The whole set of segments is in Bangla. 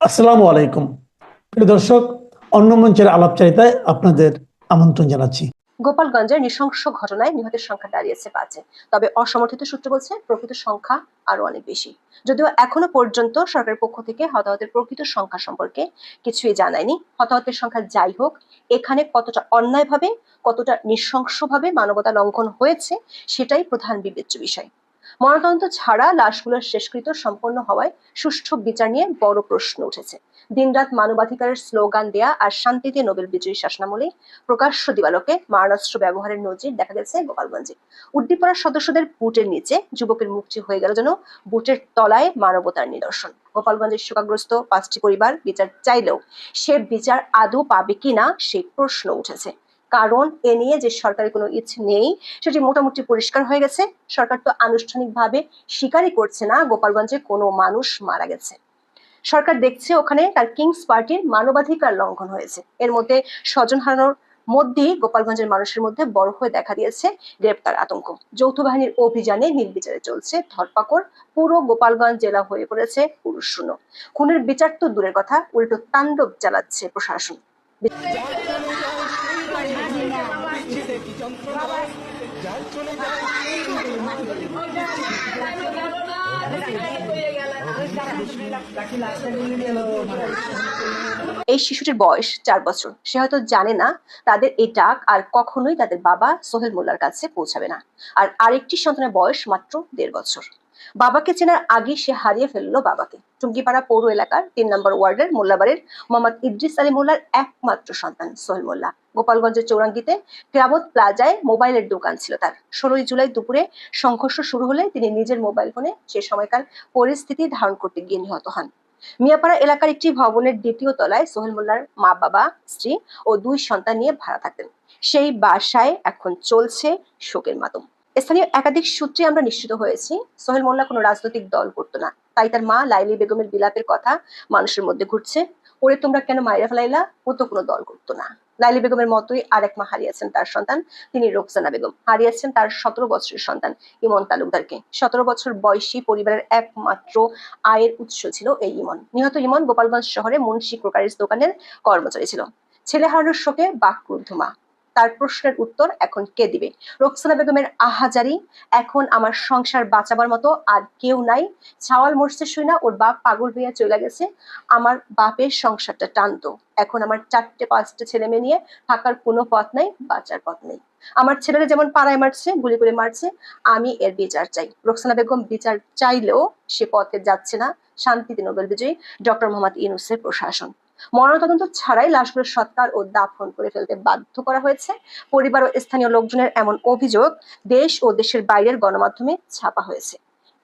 আসসালামু আলাইকুম প্রিয় দর্শক, অন্য মঞ্চের আলাপচারিতায় আপনাদের আমন্ত্রণ জানাচ্ছি। গোপালগঞ্জের নৃশংস ঘটনায় নিহতের সংখ্যা দাঁড়িয়েছে ৫-এ। তবে অসমর্থিত সূত্র বলছে প্রকৃত সংখ্যা আরো অনেক বেশি। যদিও এখনো পর্যন্ত সরকারের পক্ষ থেকে হতাহতের প্রকৃত সংখ্যা সম্পর্কে কিছুই জানায়নি। হতাহতের সংখ্যা যাই হোক, এখানে কতটা অন্যায়ভাবে, কতটা নৃশংসভাবে মানবতা লঙ্ঘন হয়েছে সেটাই প্রধান বিবেচ্য বিষয়। ময়নাতদন্ত ছাড়া লাশগুলোর শেষকৃত্য সম্পন্ন হওয়ায় সুষ্ঠু বিচার নিয়ে বড় প্রশ্ন উঠেছে। দিনরাত মানবাধিকারের স্লোগান দেয়া আর শান্তিতে নোবেল বিজয়ী শাসনামলে প্রকাশ্য দিবালোকে মারণাস্ত্র ব্যবহারের নজির দেখা গেছে গোপালগঞ্জে। উদ্দীপনার সদস্যদের বুটের নিচে যুবকের মুক্তি হয়ে গেল যেন বুটের তলায় মানবতার নিদর্শন। গোপালগঞ্জের শোকাগ্রস্ত ৫টি পরিবার বিচার চাইলেও সে বিচার আদৌ পাবে কিনা সেই প্রশ্ন উঠেছে। কারণ এ নিয়ে যে সরকারের কোনো ইচ্ছে নেই সেটি মোটামুটি পরিষ্কার হয়ে গেছে। সরকার তো আনুষ্ঠানিকভাবে স্বীকারই করছে না গোপালগঞ্জে কোনো মানুষ মারা গেছে। সরকার দেখছে ওখানে তার কিংস পার্টির মানবাধিকার লঙ্ঘন হয়েছে। এর মধ্যে স্বজন হারানোর মধ্যেই গোপালগঞ্জের মানুষের মধ্যে বড় হয়ে দেখা দিয়েছে গ্রেপ্তার আতঙ্ক। যৌথ বাহিনীর অভিযানে নির্বিচারে চলছে ধরপাকড়। পুরো গোপালগঞ্জ জেলা হয়ে পড়েছে পুরুষ শূন্য। খুনের বিচার তো দূরের কথা, উল্টো তাণ্ডব চালাচ্ছে প্রশাসন। এই শিশুটির বয়স ৪ বছর। সে হয়তো জানে না তাদের এই ডাক আর কখনোই তাদের বাবা সোহেল মোল্লার কাছে পৌঁছাবে না। আর আরেকটি সন্তানের বয়স মাত্র ১.৫ বছর। বাবাকে চেনার আগে সে হারিয়ে ফেললো বাবাকে। টুঙ্গিপাড়া পৌর এলাকার ৩ নম্বর ওয়ার্ডের মোল্লাবাড়ির মোহাম্মদ ইদ্রিস আলী মোল্লার একমাত্র সন্তান সোহেল মোল্লা। গোপালগঞ্জের চৌরাঙ্গীতে ক্রামত প্লাজায় মোবাইলের দোকান ছিল তার। ১৬ জুলাই দুপুরে সংঘর্ষ শুরু হলে তিনি নিজের মোবাইল ফোনে সে সময়কার পরিস্থিতি ধারণ করতে গিয়ে নিহত হন। মিয়াপাড়া এলাকার একটি ভবনের ২য় তলায় সোহেল মোল্লার মা, বাবা, স্ত্রী ও ২ সন্তান নিয়ে ভাড়া থাকতেন। সেই বাসায় এখন চলছে শোকের মাতম। স্থানীয় একাধিক সূত্রে আমরা নিশ্চিত হয়েছি সোহেল মোল্লা কোনো রাজনৈতিক দল করতো না। তাই তার মা লাইলি বেগমের বিলাপের কথা মানুষের মধ্যে ঘুরছে। ওরে তোমরা কেন মাইরা ফেলাইলা, ও তো কোনো দল করতো না। লাইলি বেগমের মতোই আরেক মা হারিয়েছেন তার সন্তান, তিনি রোকসানা বেগম। হারিয়েছেন তার ১৭ বছরের সন্তান ইমন তালুকদারকে। ১৭ বছর বয়সী পরিবারের একমাত্র আয়ের উৎস ছিল এই ইমন। নিহত ইমন গোপালগঞ্জ শহরে মুন্সি ক্রোকারিজ দোকানের কর্মচারী ছিল। ছেলে হারানোর শোকে বাকরুদ্ধ মা। তার প্রশ্নের উত্তর এখন কে দিবে? রোকসানা বেগমের আহাজারি, এখন আমার সংসার বাঁচাবার মতো আর কেউ নাই। ছাওয়াল মরছে শুই না ওর বাপ পাগল হইয়া চলে গেছে। আমার বাপের সংসারটা টানতো। এখন আমার ৪-৫টা ছেলে মেয়ে নিয়ে থাকার কোনো পথ নাই, বাঁচার পথ নেই। আমার ছেলেরা যেমন পাড়ায় মারছে, গুলি করে মারছে, আমি এর বিচার চাই। রোকসানা বেগম বিচার চাইলেও সে পথে যাচ্ছে না শান্তিতে নোবেল বিজয়ী ডক্টর মোহাম্মদ ইউনূসের প্রশাসন। ময়নাতদন্ত ছাড়াই লাশগুলো সৎকার ও দাফন করে ফেলতে বাধ্য করা হয়েছে। পরিবার ও স্থানীয় লোকজনের এমন অভিযোগ দেশ ও দেশের বাইরের গণমাধ্যমে ছাপা হয়েছে।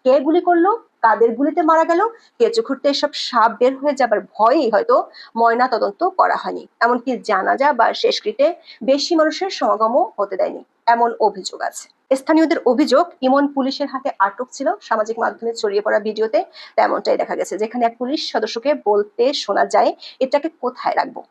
কে গুলি করলো, কাদের গুলিতে মারা গেল, কেঁচো খুঁড়তে এসব সাপ বের হয়ে যাবার ভয়েই হয়তো ময়না তদন্ত করা হয়নি। এমনকি জানাজা বা শেষকৃত্যে বেশি মানুষের সমাগমও হতে দেয়নি, এমন অভিযোগ আছে। স্থানীয়দের অভিযোগ, ইমন পুলিশের হাতে আটক ছিল। সামাজিক মাধ্যমে ছড়িয়ে পড়া ভিডিওতে তেমনটাই দেখা গেছে, যেখানে এক পুলিশ সদস্যকে বলতে শোনা যায়, এটাকে কোথায় রাখবো।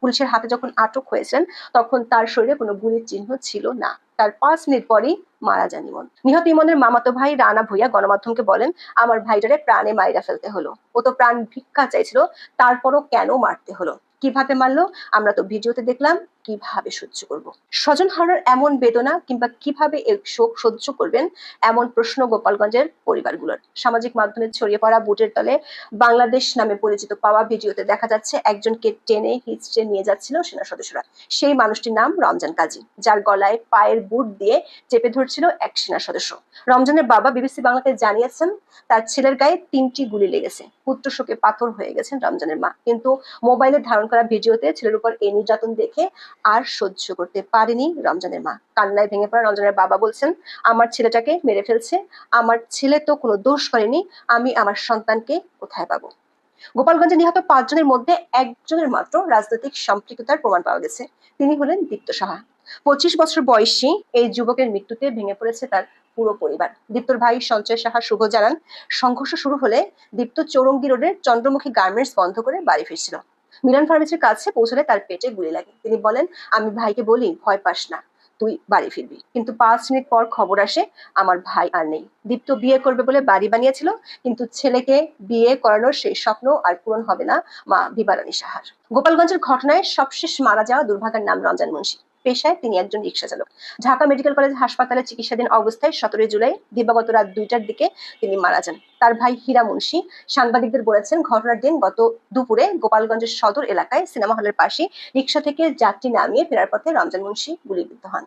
পুলিশের হাতে যখন আটক হয়েছেন তখন তার শরীরে কোনো গুলির চিহ্ন ছিল না। তার ৫ মিনিট পরই মারা যান ইমন। নিহত ইমনের মামাতো ভাই রানা ভূঁইয়া গণমাধ্যমকে বলেন, আমার ভাইটারে প্রাণে মাইরা ফেলতে হলো। ও তো প্রাণ ভিক্ষা চাইছিল, তারপরও কেন মারতে হলো? কিভাবে মারলো আমরা তো ভিডিওতে দেখলাম, কিভাবে সহ্য করব? স্বজন হারানোর এমন বেদনা কিংবা কিভাবে এই শোক সহ্য করবেন, এমন প্রশ্ন গোপালগঞ্জের পরিবারগুলোর। সামাজিক মাধ্যমে ছড়িয়ে পড়া বুটের তলে বাংলাদেশ নামে পরিচিত পাওয়া ভিডিওতে দেখা যাচ্ছে একজনকে টেনে হিচড়ে নিয়ে যাচ্ছিল সেনা সদস্যরা। সেই মানুষটির নাম রমজান কাজী, যার গলায় পায়ের বুট দিয়ে চেপে ধরছিল এক সেনা সদস্য। রমজানের বাবা বিবিসি বাংলাকে জানিয়েছেন তার ছেলের গায়ে ৩টি গুলি লেগেছে। পুত্র শোকে পাথর হয়ে গেছেন রমজানের মা। কিন্তু মোবাইলে ধারণ করা ভিডিওতে ছেলের উপর এই নির্যাতন দেখে আর সহ্য করতে পারেনি রমজানের মা। কান্নায় ভেঙে পড়া রমজানের বাবা বলছেন, আমার ছেলেটাকে মেরে ফেলছে, আমার ছেলে তো কোনো দোষ করেনি, আমি আমার সন্তানকে কোথায় পাবো? গোপালগঞ্জে নিহত ৫ জনের মধ্যে একজনের মাত্র রাজনৈতিক সম্পৃক্ততার প্রমাণ পাওয়া গেছে। তিনি হলেন দীপ্ত সাহা। ২৫ বছর বয়সী এই যুবকের মৃত্যুতে ভেঙে পড়েছে তার পুরো পরিবার। দীপ্তর ভাই সঞ্চয় সাহা শুভ জানান, সংঘর্ষ শুরু হলে দীপ্ত চৌরঙ্গী রোডের চন্দ্রমুখী গার্মেন্টস বন্ধ করে বাড়ি ফিরছিল। মিলন ফার্মেসির কাছে পৌঁছালে তার পেটে গুলি লাগে। তিনি বলেন, আমি ভাইকে বলি ভয় পাস না, তুই বাড়ি ফিরবি। কিন্তু 5 মিনিট পর খবর আসে আমার ভাই আর নেই। দীপ্ত বিয়ে করবে বলে বাড়ি বানিয়েছিল, কিন্তু ছেলেকে বিয়ে করানোর সেই স্বপ্ন আর পূরণ হবে না মা বিবারানী সাহার। গোপালগঞ্জের ঘটনায় সবশেষ মারা যাওয়া দুর্ভাগার নাম রমজান মুন্সি। পেশায় তিনি একজন রিক্সা চালক। ঢাকা মেডিকেল কলেজ হাসপাতালে চিকিৎসাধীন অবস্থায় 17 জুলাই দিবাগত রাত 2টার দিকে তিনি মারা যান। তার ভাই হীরা মুন্সি সাংবাদিকদের বলেছেন, ঘটনার দিন গত দুপুরে গোপালগঞ্জের সদর এলাকায় সিনেমা হলের পাশে রিক্সা থেকে যাত্রী নামিয়ে ফেরার পথে রমজান মুন্সি গুলিবিদ্ধ হন।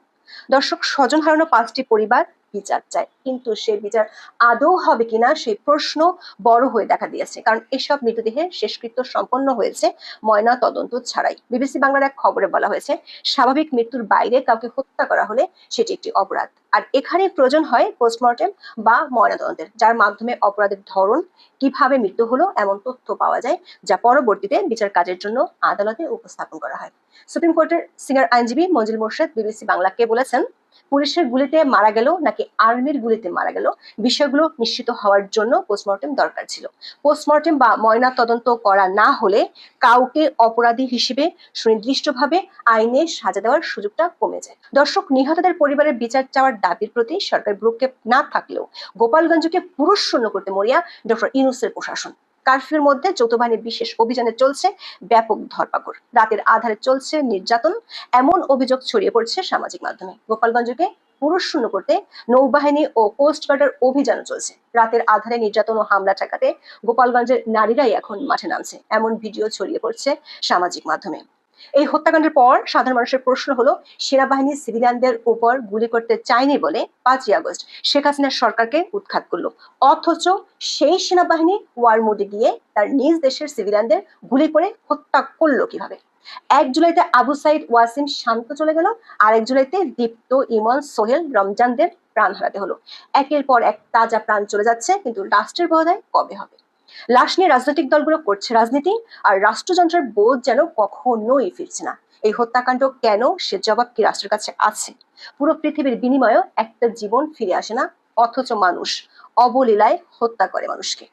দর্শক, স্বজন হারানো 5টি পরিবার বিচার চায়, কিন্তু সেই বিচার আদৌ হবে কিনা সেই প্রশ্ন বড় হয়ে দেখা দিয়েছে। কারণ এসব মৃতদেহের শেষকৃত্য সম্পন্ন হয়েছে ময়না তদন্ত ছাড়াই। বিবিসি বাংলার এক খবরে বলা হয়েছে, স্বাভাবিক মৃত্যুর বাইরে কাউকে হত্যা করা হলে সেটি একটি অপরাধ। আর এখানে প্রয়োজন হয় পোস্টমর্টেম বা ময়নাতদন্তের, যার মাধ্যমে অপরাধের ধরন, কিভাবে মৃত্যু হলো এমন তথ্য পাওয়া যায়, যা পরবর্তীতে বিচার কাজের জন্য আদালতে উপস্থাপন করা হয়। সুপ্রিম কোর্টের সিনিয়র আইনজীবী মঞ্জিল মোর্শেদ বিবিসি বাংলাকে বলেছেন, পুলিশের গুলিতে মারা গেল নাকি আর্মির গুলিতে মারা গেল, বিষয়গুলো নিশ্চিত হওয়ার জন্য পোস্টমর্টেম দরকার ছিল। পোস্টমর্টেম বা ময়না তদন্ত করা না হলে কাউকে অপরাধী হিসেবে সুনির্দিষ্টভাবে আইনে সাজা দেওয়ার সুযোগটা কমে যায়। দর্শক, নিহতদের পরিবারের বিচার চাওয়ার দাবির প্রতি সরকার ভ্রুক্ষেপ না থাকলেও গোপালগঞ্জকে পুরুষ শূন্য করতে মরিয়া ডক্টর ইউনূসের প্রশাসন। কারফিউর মধ্যে যৌথ বাহিনীর বিশেষ অভিযানে চলছে ব্যাপক ধরপাকড়, রাতের আধারে চলছে নির্যাতন, এমন অভিযোগ ছড়িয়ে পড়ছে সামাজিক মাধ্যমে। গোপালগঞ্জকে পুরুষ শূন্য করতে নৌবাহিনী ও কোস্টগার্ডের অভিযান চলছে। রাতের আধারে নির্যাতন ও হামলা ঠেকাতে গোপালগঞ্জের নারীরাই এখন মাঠে নামছে, এমন ভিডিও ছড়িয়ে পড়ছে সামাজিক মাধ্যমে। এই হত্যাকাণ্ডের পর সাধারণ মানুষের প্রশ্ন হলো, সেনাবাহিনী সিভিলিয়ানদের উপর গুলি করতে চায়নি বলে 5ই আগস্ট শেখ হাসিনার সরকারকে উৎখাত করলো, অথচ সেই সেনাবাহিনী ওয়ার মোডে গিয়ে তার নিজ দেশের সিভিলিয়ানদের গুলি করে হত্যা করলো কিভাবে? 1 জুলাইতে আবু সাইদ ওয়াসিম শান্ত চলে গেল, আর 1 জুলাইতে দীপ্ত, ইমন, সোহেল, রমজানদের প্রাণ হারাতে হলো। একের পর এক তাজা প্রাণ চলে যাচ্ছে, কিন্তু রাষ্ট্রের বোধহয় কবে হবে? লাশ নিয়ে রাজনৈতিক দলগুলো করছে রাজনীতি, আর রাষ্ট্রযন্ত্রের বোধ যেন কখনোই ফিরছে না। এই হত্যাকাণ্ড কেন, সে জবাব কি রাষ্ট্রের কাছে আছে? পুরো পৃথিবীর বিনিময়েও একটা জীবন ফিরে আসে না, অথচ মানুষ অবলীলায় হত্যা করে মানুষকে।